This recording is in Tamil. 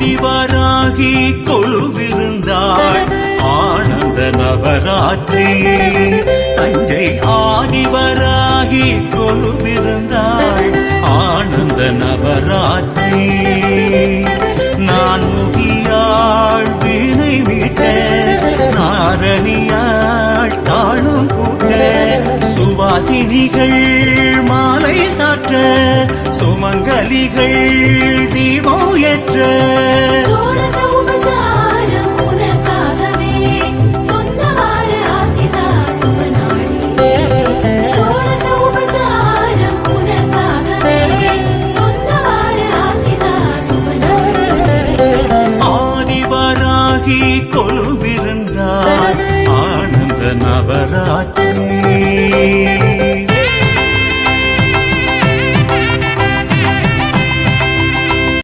ஆதிவராகி கொழுவிருந்தாள் ஆனந்த நவராத்திரி. தஞ்சை ஆதிவராகி கொழுவிருந்தாள் ஆனந்த நவராத்திரி. நான் முகியாள் வீணை மீட்ட நாரணியாள் தாழும் கூட்ட சுவாசினிகள் மாலை சாற்ற சுமங்கலிகள்